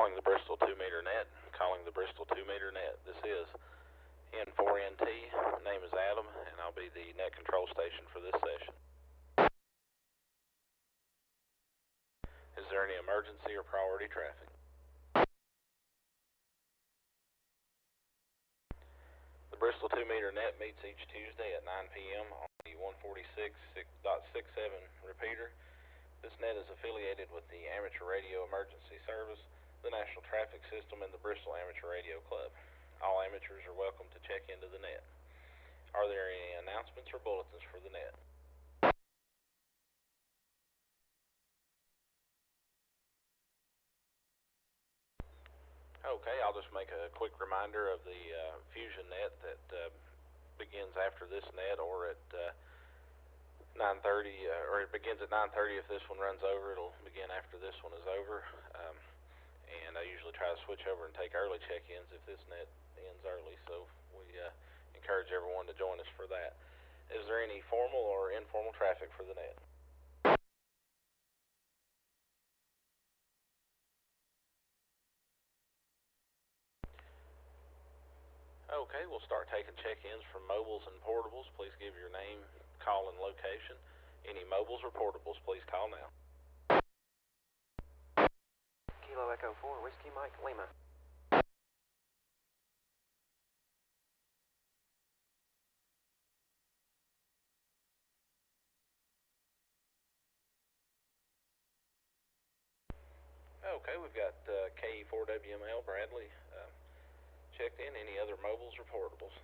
Calling the Bristol 2-meter net. Calling the Bristol 2-meter net. This is N4NT. My name is Adam, and I'll be the net control station for this session. Is there any emergency or priority traffic? The Bristol 2-meter net meets each Tuesday at 9 p.m. on the 146.67 repeater. This net is affiliated with the Amateur Radio Emergency Service, the National Traffic System, and the Bristol Amateur Radio Club. All amateurs are welcome to check into the net. Are there any announcements or bulletins for the net? Okay, I'll just make a quick reminder of the fusion net that begins after this net, or at 9:30, or it begins at 9:30. If this one runs over, it'll begin after this one is over. And I usually try to switch over and take early check-ins if this net ends early, so we encourage everyone to join us for that. Is there any formal or informal traffic for the net? Okay, we'll start taking check-ins from mobiles and portables. Please give your name, call, and location. Any mobiles or portables, please call now. Kilo Echo 4, Whiskey Mike, Lima. Okay, we've got KE4WML, Bradley, checked in. Any other mobiles or portables?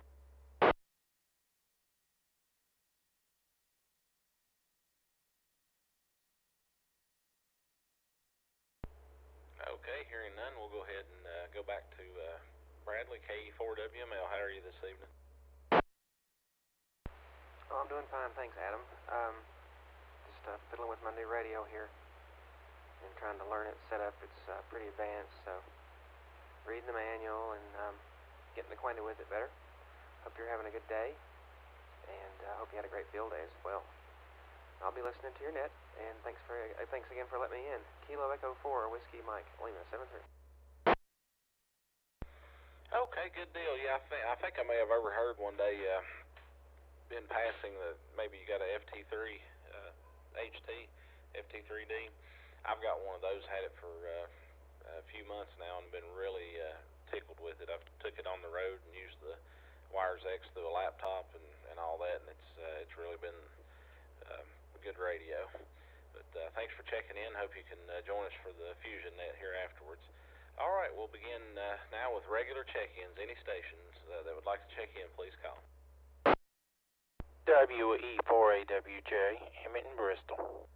Okay, hearing none, we'll go ahead and go back to Bradley, KE4WML. How are you this evening? Oh, I'm doing fine, thanks, Adam. Just fiddling with my new radio here and trying to learn it set up. It's pretty advanced, so reading the manual and getting acquainted with it better. Hope you're having a good day, and hope you had a great field day as well. I'll be listening to your net, and thanks again for letting me in. Kilo Echo 4, Whiskey Mike, Lima 73. Okay, good deal. Yeah, I think I may have overheard one day in passing that maybe you got a FT3 HT, FT3D. I've got one of those, had it for a few months now, and been really tickled with it. I've took it on the road and used the wires X through a laptop and all that, and it's really been a good radio. But thanks for checking in. Hope you can join us for the fusion net here afterwards. All right, we'll begin now with regular check-ins. Any stations that would like to check in, please call. WE4AWJ, Emmett and Bristol.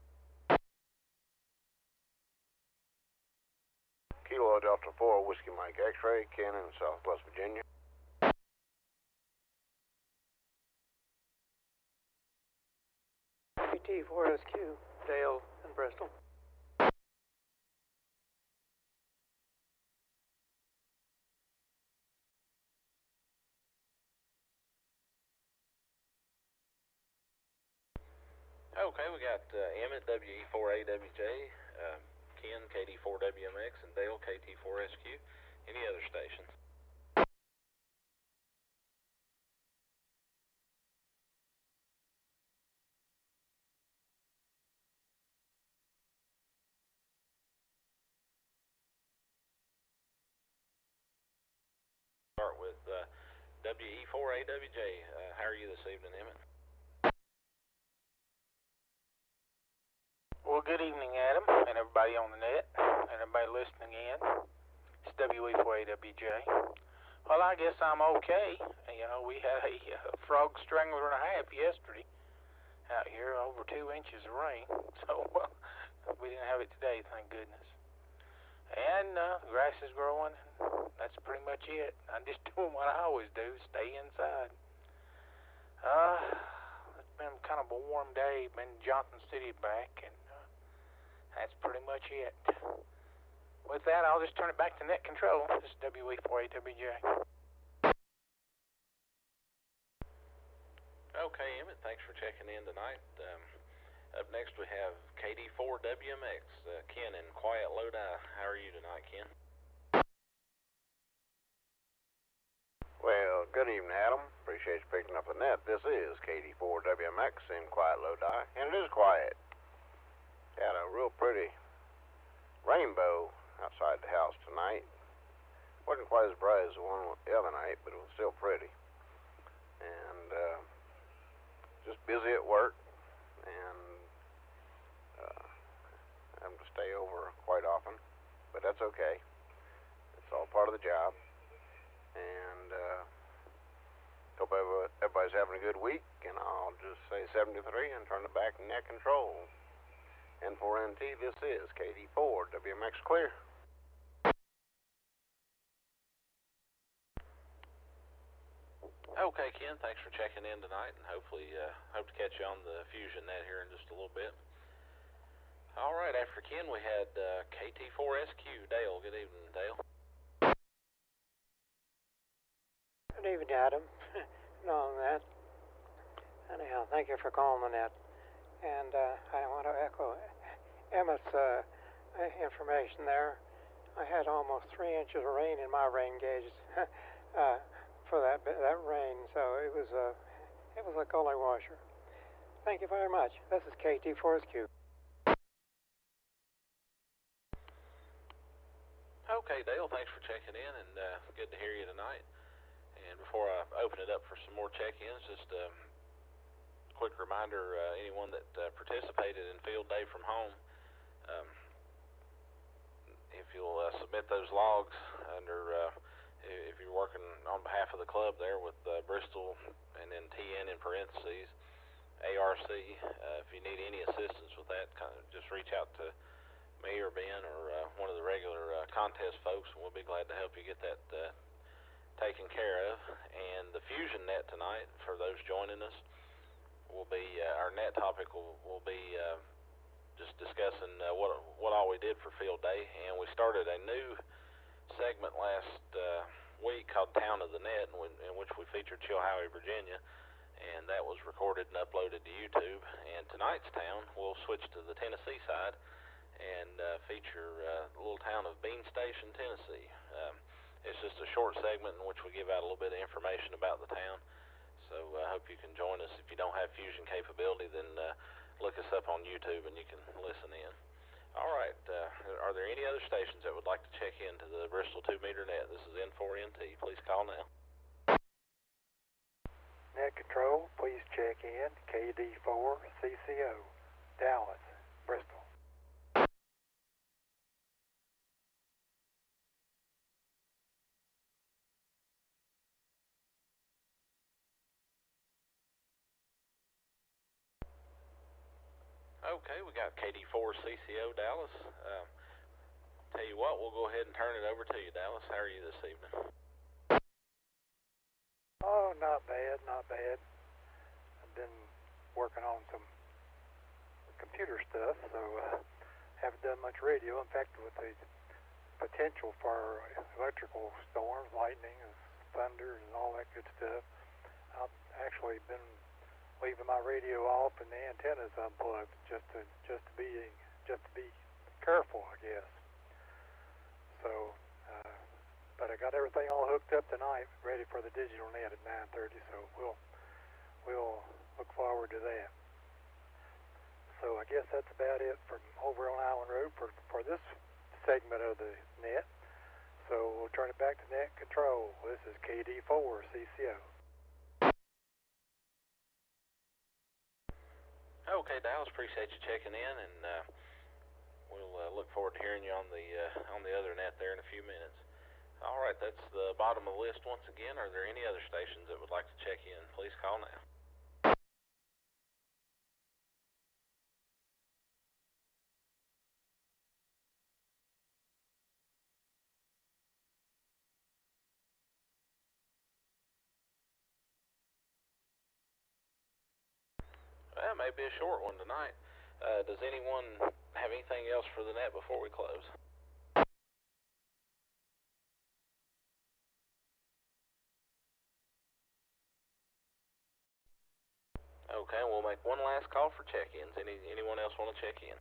Kilo Delta 4, Whiskey Mike X-Ray, Cannon, Southwest Virginia. PT4SQ, Dale and Bristol. Okay, we got Emmett, WE4AWJ, Ken, KD4WMX, and Dale, KT4SQ. Any other stations? Start with WE4AWJ. How are you this evening, Emmett? Well, good evening, Adam, and everybody on the net, and everybody listening in. It's WE4AWJ. Well, I guess I'm okay. You know, we had a frog strangler and a half yesterday out here, over 2 inches of rain, so we didn't have it today, thank goodness. And the grass is growing, and that's pretty much it. I'm just doing what I always do, stay inside. It's been kind of a warm day, been Johnson City back, and that's pretty much it. With that, I'll just turn it back to net control. This is WE4AWJ. Okay, Emmett, thanks for checking in tonight. Up next we have KD4WMX, Ken in Quiet Lodi. How are you tonight, Ken? Good evening, Adam. Appreciate you picking up the net. This is KD4WMX in Quiet Lodi, and it is quiet. Had a real pretty rainbow outside the house tonight. Wasn't quite as bright as the one the other night, but it was still pretty. And just busy at work, and having to stay over quite often, but that's okay. It's all part of the job. And hope everybody's having a good week, and I'll just say 73 and turn it back to net control. N4NT, this is KD4, WMX clear. Okay, Ken, thanks for checking in tonight, and hopefully, hope to catch you on the Fusion net here in just a little bit. All right, after Ken, we had KT4SQ, Dale. Good evening, Dale. Good evening, Adam. On that. Anyhow, thank you for calling the net. And I want to echo Emmett's information there. I had almost 3 inches of rain in my rain gauge for that rain, so it was a gully washer. Thank you very much. This is KT4SQ. Okay, Dale, thanks for checking in, and good to hear you tonight. And before I open it up for some more check-ins, just a quick reminder, anyone that participated in field day from home, if you'll submit those logs under, if you're working on behalf of the club there with Bristol and then TN in parentheses, ARC, if you need any assistance with that, just reach out to me or Ben or one of the regular contest folks, and we'll be glad to help you get that taken care of. And the Fusion net tonight, for those joining us, will be our net topic will be just discussing what all we did for field day. And we started a new segment last week called Town of the Net, in which we featured Chilhowie, Virginia, and that was recorded and uploaded to YouTube. And tonight's town, we'll switch to the Tennessee side and feature the little town of Bean Station, Tennessee. It's just a short segment in which we give out a little bit of information about the town. So I hope you can join us. If you don't have Fusion capability, then look us up on YouTube and you can listen in. All right. Are there any other stations that would like to check into the Bristol 2-meter net? This is N4NT. Please call now. Net control, please check in. KD4 CCO, Dallas, Bristol. Okay, we got KD4 CCO Dallas. Tell you what, we'll go ahead and turn it over to you, Dallas. How are you this evening? Oh, not bad, not bad. I've been working on some computer stuff, so haven't done much radio. In fact, with the potential for electrical storms, lightning, and thunder, and all that good stuff, I've actually been leaving my radio off and the antennas unplugged just to be careful, I guess. So, but I got everything all hooked up tonight, ready for the digital net at 9:30. So we'll look forward to that. So I guess that's about it from over on Island Road for this segment of the net. So we'll turn it back to net control. This is KD4 CCO. Okay, Dallas, appreciate you checking in, and we'll look forward to hearing you on the other net there in a few minutes. All right, that's the bottom of the list once again. Are there any other stations that would like to check in? Please call now. Well, maybe a short one tonight. Does anyone have anything else for the net before we close? Okay, we'll make one last call for check-ins. Anyone else want to check in?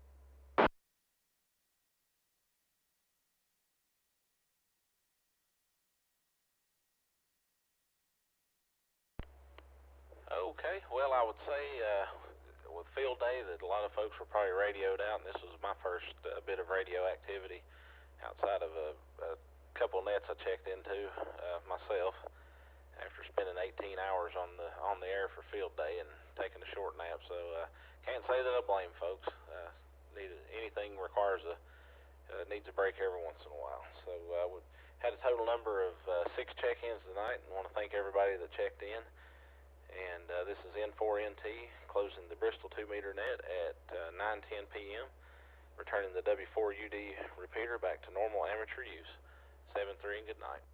Well, I would say with field day that a lot of folks were probably radioed out, and this was my first bit of radio activity outside of a couple nets I checked into myself after spending 18 hours on the air for field day and taking a short nap. So can't say that I blame folks. Anything requires needs a break every once in a while. So we had a total number of 6 check-ins tonight, and want to thank everybody that checked in. And this is N4NT closing the Bristol 2-meter net at 9:10 p.m. Returning the W4UD repeater back to normal amateur use. 7-3 and good night.